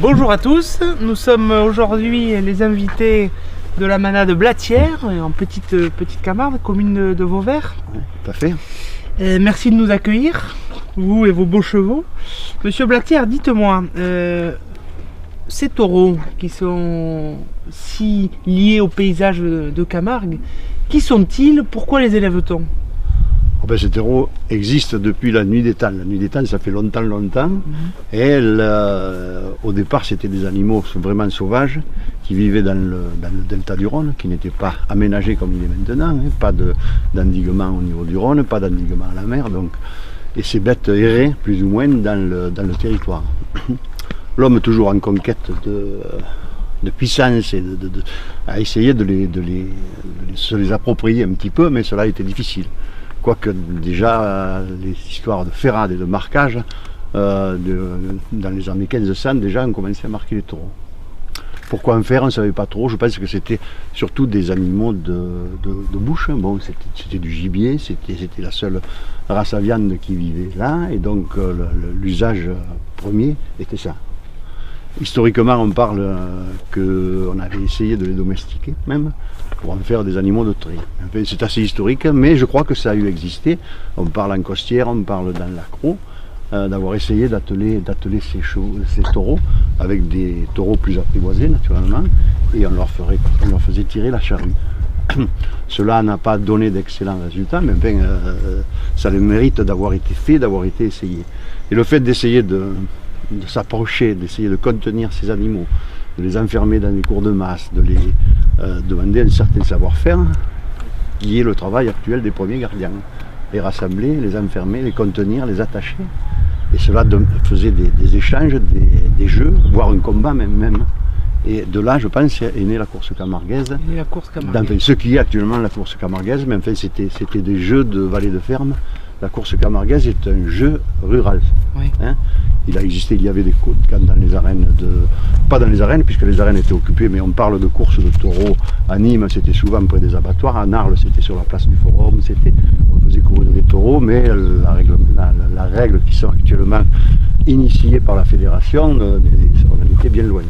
Bonjour à tous, nous sommes aujourd'hui les invités de la manade Blatière, en petite Camargue, commune de Vauvert. Oui, tout à fait. Merci de nous accueillir, vous et vos beaux chevaux. Monsieur Blatière, dites-moi, ces taureaux qui sont si liés au paysage de Camargue, qui sont-ils? Pourquoi les élève-t-on? Oh ben, ces taureaux existent depuis la nuit des temps. La nuit des temps, ça fait longtemps. Et au départ, c'était des animaux vraiment sauvages qui vivaient dans le delta du Rhône, qui n'étaient pas aménagés comme il est maintenant. Hein. Pas d'endiguement au niveau du Rhône, pas d'endiguement à la mer. Et ces bêtes erraient plus ou moins dans le territoire. L'homme, toujours en conquête de puissance, et a essayé de se les approprier un petit peu, mais cela était difficile. Quoique déjà les histoires de ferrade et de marquage, dans les années 1500, déjà on commençait à marquer les taureaux. Pourquoi en faire, on ne savait pas trop. Je pense que c'était surtout des animaux de bouche. Bon, c'était du gibier, c'était la seule race à viande qui vivait là, et donc l'usage premier était ça. Historiquement, on parle qu'on avait essayé de les domestiquer même, pour en faire des animaux de trait. Enfin, c'est assez historique, mais je crois que ça a eu existé. On parle en Costière, on parle dans l'Accro, d'avoir essayé d'atteler ces taureaux avec des taureaux plus apprivoisés naturellement, et on leur faisait tirer la charrue. Cela n'a pas donné d'excellents résultats, mais enfin, ça a le mérite d'avoir été fait, d'avoir été essayé. Et le fait d'essayer de s'approcher, d'essayer de contenir ces animaux, de les enfermer dans des cours de masse, de les demander un certain savoir-faire, qui est le travail actuel des premiers gardiens. Les rassembler, les enfermer, les contenir, les attacher. Et cela faisait des échanges, des jeux, voire un combat même. Et de là, je pense, est née la course camarguaise. Enfin, ce qui est actuellement la course camarguaise, mais enfin, c'était des jeux de vallée de ferme. La course camarguaise est un jeu rural. Oui. Hein, il a existé, il y avait des côtes dans les arènes, pas dans les arènes puisque les arènes étaient occupées, mais on parle de courses de taureaux. À Nîmes, c'était souvent près des abattoirs. À Narles, c'était sur la place du Forum. On faisait courir des taureaux, mais la règle qui sont actuellement initiées par la fédération, on en était bien loin.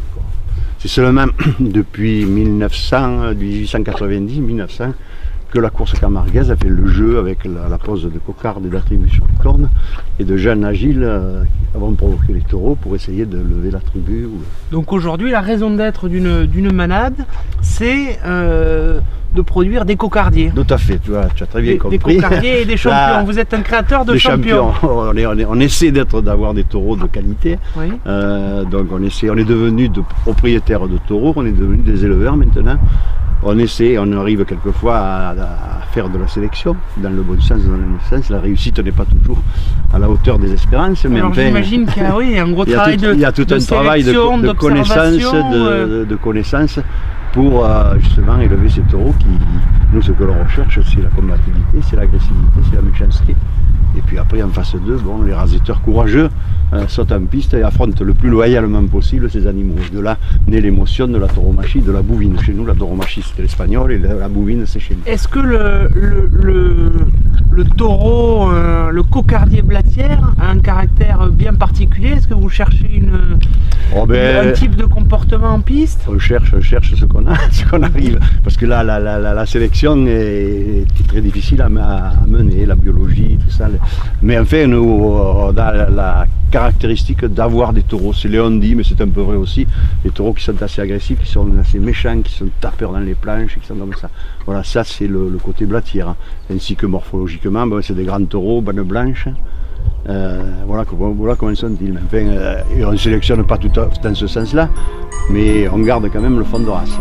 C'est seulement depuis 1890-1900 que la course camarguaise a fait le jeu avec la pose de cocarde et d'attributs sur les cornes, et de jeunes agiles qui vont provoquer les taureaux pour essayer de lever l'attribut. Donc aujourd'hui, la raison d'être d'une manade, c'est de produire des cocardiers. Tout à fait, tu as très bien compris. Des cocardiers et des champions. Vous êtes un créateur de champions. On essaie d'avoir des taureaux de qualité. Oui. Donc on est devenu de propriétaires de taureaux, on est devenu des éleveurs maintenant. On arrive quelquefois à faire de la sélection, dans le bon sens, dans le mauvais sens. La réussite n'est pas toujours à la hauteur des espérances. Mais alors enfin, j'imagine qu'il y a un gros travail il y a tout un travail de connaissance pour justement élever ces taureaux qui, nous, ce que l'on recherche, c'est la combativité, c'est l'agressivité, c'est la méchanceté. Et puis après, en face d'eux, bon, les rasiteurs courageux sautent en piste et affrontent le plus loyalement possible ces animaux. De là naît l'émotion de la tauromachie, de la bouvine. Chez nous, la tauromachie, c'était l'espagnol, et la bouvine, c'est chez nous. Est-ce que le taureau, le cocardier Blatière, a un caractère bien particulier? Est-ce que vous cherchez un type de comportement en piste? On cherche ce qu'on arrive. Parce que là, la sélection est très difficile à mener, la biologie, tout ça. Mais enfin, nous, on a la caractéristique d'avoir des taureaux. C'est Léon dit, mais c'est un peu vrai aussi. Des taureaux qui sont assez agressifs, qui sont assez méchants, qui sont tapeurs dans les planches, qui sont comme ça. Voilà, ça c'est le côté Blatière. Ainsi que morphologiquement, c'est des grands taureaux, bannes blanches. Voilà comment sont-ils. Enfin, on ne sélectionne pas tout dans ce sens-là, mais on garde quand même le fond de race.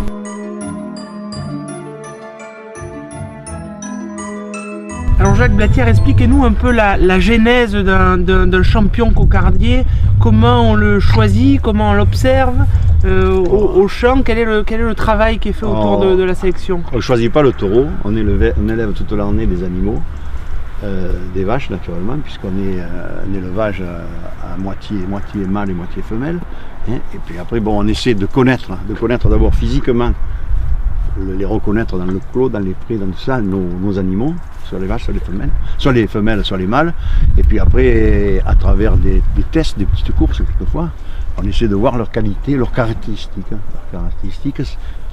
Alors Jacques Blatière, expliquez-nous un peu la genèse d'un champion cocardier, comment on le choisit, comment on l'observe au champ, quel est le travail qui est fait autour de la sélection? On ne choisit pas le taureau, on élève toute l'année des animaux. des vaches naturellement, puisqu'on est un élevage à moitié mâle et moitié femelle. Hein. Et puis après, bon, on essaie de connaître d'abord physiquement, les reconnaître dans le clos, dans les prés, dans tout ça, nos animaux, soit les vaches, soit les femelles, soit les mâles. Et puis après, à travers des tests, des petites courses quelquefois, on essaie de voir leur qualité, leurs caractéristiques.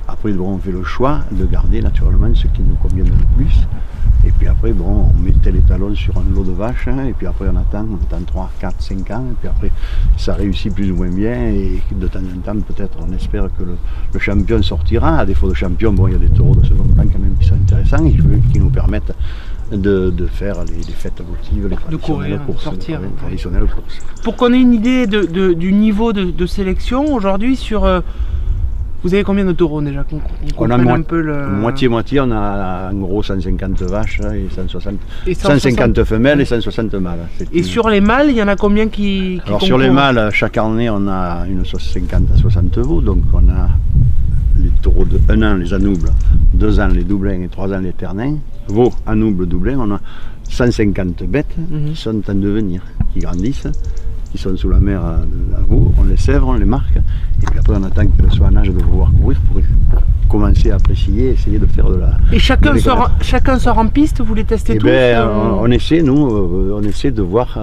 Après, bon, on fait le choix de garder naturellement ce qui nous convient le plus. Et puis après, bon, on met tel étalon sur un lot de vaches, hein, et puis après on attend 3, 4, 5 ans, et puis après ça réussit plus ou moins bien, et de temps en temps peut-être on espère que le champion sortira. À défaut de champion, bon, il y a des taureaux de second plan quand même qui sont intéressants, et qui nous permettent de faire les fêtes votives, les traditionnelles courses. Traditionnelles courses. Pour qu'on ait une idée du niveau de sélection aujourd'hui sur... vous avez combien de taureaux déjà on a un peu moitié-moitié, on a en gros 150 vaches et 150 femelles et 160 mâles. Et sur les mâles, il y en a combien qui Alors concourent? Sur les mâles, chaque année on a une 50 à 60 veaux, donc on a les taureaux de 1 an, les anoubles, 2 ans les doublins et 3 ans les ternins. Veaux, anoubles, doublins, on a 150 bêtes qui sont en devenir, qui grandissent, qui sont sous la mer à veau, on les sèvre, on les marque, et puis après on attend qu'elles soient en âge de pouvoir courir pour commencer à apprécier, essayer de faire de la... Et chacun sort en piste, vous les testez tous? On essaie, on essaie de voir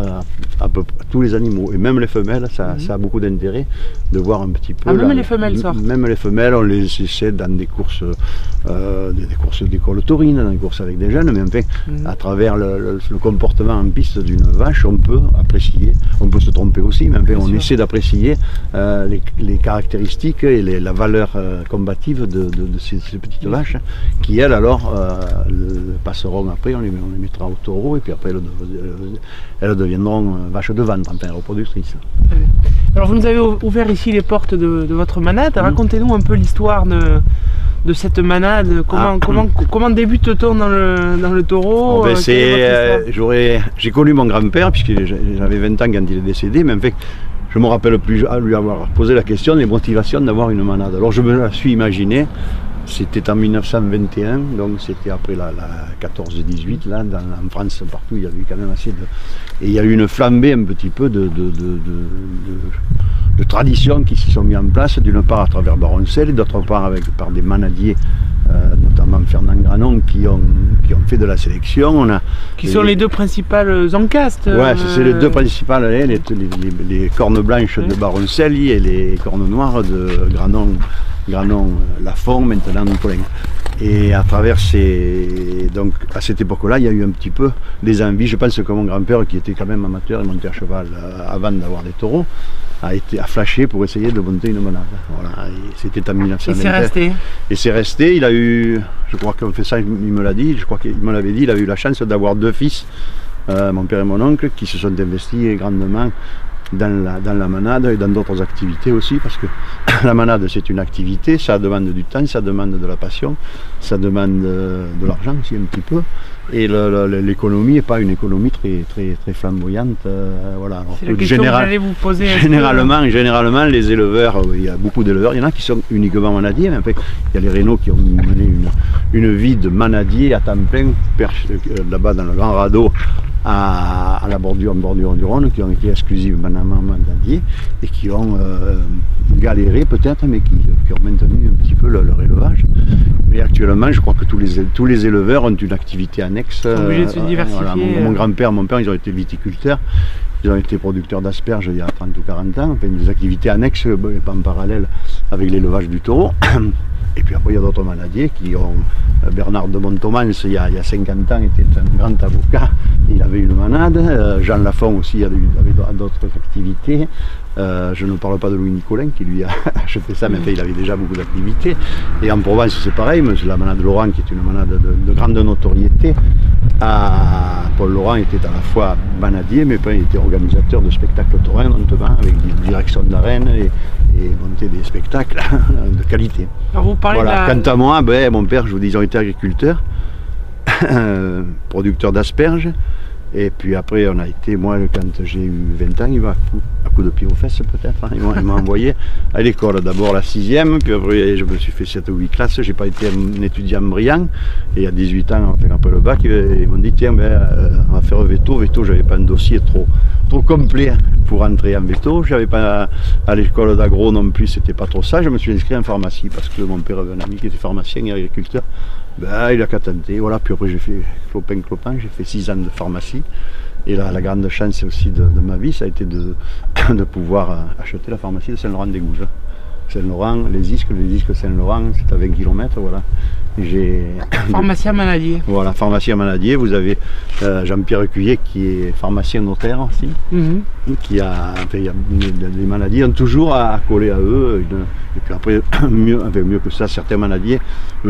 à peu près tous les animaux, et même les femelles, ça a beaucoup d'intérêt de voir un petit peu... même les femelles sortent? Même les femelles, on les essaie dans des courses d'école taurine, dans des courses avec des jeunes, mais enfin, à travers le comportement en piste d'une vache, on peut apprécier, on peut se tromper aussi, mais enfin, on essaie d'apprécier les caractéristiques et la valeur combative de ces petites vaches, qui elles alors passeront après, on les mettra au taureau, et puis après elles deviendront vaches de vente, enfin reproductrices. Alors vous nous avez ouvert ici les portes de votre manade, racontez-nous un peu l'histoire de cette manade, comment débute-t-on dans le taureau? J'ai connu mon grand-père, puisque j'avais 20 ans quand il est décédé, mais en fait, je ne me rappelle plus à lui avoir posé la question des motivations d'avoir une manade. Alors je me la suis imaginé, c'était en 1921, donc c'était après la 14-18, là, en France, partout, il y avait quand même assez de... Et il y a eu une flambée un petit peu de traditions qui se sont mises en place, d'une part à travers Baroncel, et d'autre part par des manadiers, notamment Fernand Granon, qui ont fait de la sélection. Qui sont les deux principales encastes. Ouais, c'est les deux principales, les cornes blanches de Baroncel et les cornes noires de Granon Lafont, maintenant Nicolin. Et à travers donc à cette époque-là, il y a eu un petit peu des envies. Je pense que mon grand-père, qui était quand même amateur et montait à cheval avant d'avoir des taureaux, a flashé pour essayer de monter une manade. Voilà, c'était en 1920. Et c'est resté. Et c'est resté. Il a eu, je crois qu'on fait ça, il me l'a dit, je crois qu'il me l'avait dit, il a eu la chance d'avoir 2 fils, mon père et mon oncle, qui se sont investis grandement dans la manade et dans d'autres activités aussi, parce que la manade c'est une activité, ça demande du temps, ça demande de la passion, ça demande de l'argent aussi un petit peu, et l'économie n'est pas une économie très flamboyante. Voilà. C'est la question que j'allais vous poser. Généralement les éleveurs, il y a beaucoup d'éleveurs, il y en a qui sont uniquement manadiers, mais en fait il y a les Reynaud qui ont mené une vie de manadier à temps plein, là-bas dans le Grand Radeau, à la bordure du Rhône, qui ont été exclusivement manadiers et qui ont galéré peut-être, mais qui ont maintenu un petit peu leur élevage. Mais actuellement, je crois que tous les éleveurs ont une activité annexe. Ils sont obligés de se diversifier. Voilà, mon grand-père, mon père, ils ont été viticulteurs, ils ont été producteurs d'asperges il y a 30 ou 40 ans, enfin, des activités annexes en parallèle avec l'élevage du taureau. Et puis après, il y a d'autres manadiers qui ont... Bernard de Montomans, il y a 50 ans, était un grand avocat, il avait une manade. Jean Lafont aussi avait d'autres activités. Je ne parle pas de Louis Nicolin qui lui a acheté ça, mais il avait déjà beaucoup d'activités. Et en Provence, c'est pareil, la manade Laurent, qui est une manade de grande notoriété. Paul Laurent était à la fois manadier, mais il était organisateur de spectacles taurins, notamment avec des directions d'arène et monter des spectacles de qualité. Alors vous parlez Quant à moi, mon père, je vous dis, ils ont été agriculteurs, producteurs d'asperges. Et puis après, on a été, moi, quand j'ai eu 20 ans, il m'a coup de pied aux fesses peut-être. Hein. Ils m'ont envoyé à l'école, d'abord la 6e, puis après je me suis fait 7 ou 8 classes. J'ai pas été un étudiant brillant. Et à 18 ans, on fait un peu le bac, ils m'ont dit tiens, on va faire veto. Veto, j'avais pas un dossier trop complet pour entrer en veto. J'avais pas à l'école d'agro non plus, c'était pas trop ça. Je me suis inscrit en pharmacie parce que mon père avait un ami qui était pharmacien et agriculteur. Il a qu'à tenter. Voilà. Puis après j'ai fait clopin, j'ai fait 6 ans de pharmacie. Et là, la grande chance aussi de ma vie, ça a été de pouvoir acheter la pharmacie de Saint-Laurent-des-Gouzes. Saint-Laurent, les disques Saint-Laurent, c'est à 20 km, voilà. Pharmacien Manadier. Voilà, pharmacien Manadier. Vous avez Jean-Pierre Cuillet qui est pharmacien notaire aussi, qui a, il y a des maladies ont toujours à coller à eux. Et puis après, mieux que ça, certains manadiers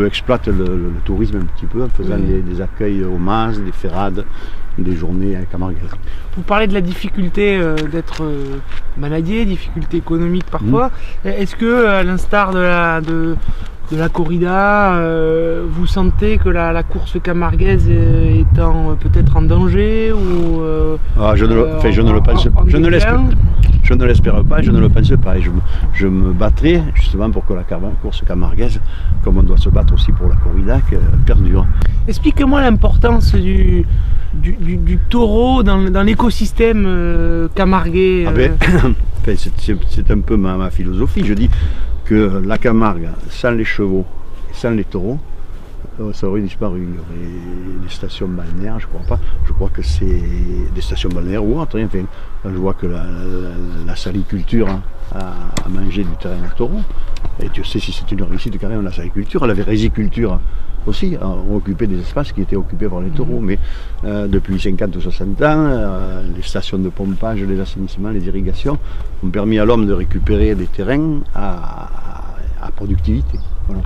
exploitent le tourisme un petit peu en faisant des accueils au mas, des ferrades, des journées à Camarguez. Vous parlez de la difficulté d'être manadier, difficulté économique parfois. Est-ce que, à l'instar de la corrida, vous sentez que la course camarguaise est peut-être en danger ou je ne le pense pas. Je ne l'espère pas, je ne le pense pas. Et je me battrai justement pour que la course camarguaise, comme on doit se battre aussi pour la corrida, perdure. Expliquez-moi l'importance du taureau dans l'écosystème camarguais. C'est un peu ma philosophie. Je dis que la Camargue, sans les chevaux et sans les taureaux, ça aurait disparu. Il y aurait des stations balnéaires, je crois pas. Je crois que c'est des stations balnéaires ou autres. Enfin, je vois que la saliculture a mangé du terrain au taureau. Et tu sais si c'est une réussite quand même la saliculture. La riziculture aussi ont occupé des espaces qui étaient occupés par les taureaux. Mais depuis 50 ou 60 ans, les stations de pompage, les assainissements, les irrigations ont permis à l'homme de récupérer des terrains à productivité. Voilà.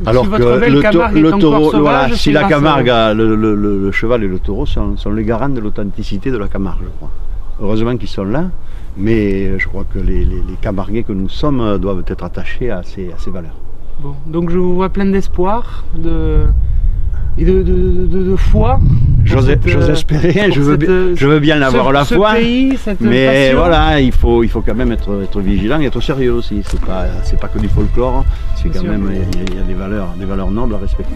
Alors si que le taureau, voilà, si la Camargue, le cheval et le taureau sont les garants de l'authenticité de la Camargue, je crois. Heureusement qu'ils sont là, mais je crois que les Camarguais que nous sommes doivent être attachés à ces valeurs. Bon, donc je vous vois plein d'espoir et de foi. J'ose espérer, je veux bien avoir la foi, mais passion. Voilà, il faut quand même être vigilant et être sérieux aussi. C'est pas que du folklore, c'est quand même il y a des valeurs nobles à respecter.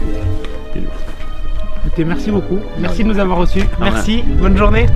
Écoutez, merci beaucoup, merci de nous avoir reçus, merci, bonne journée.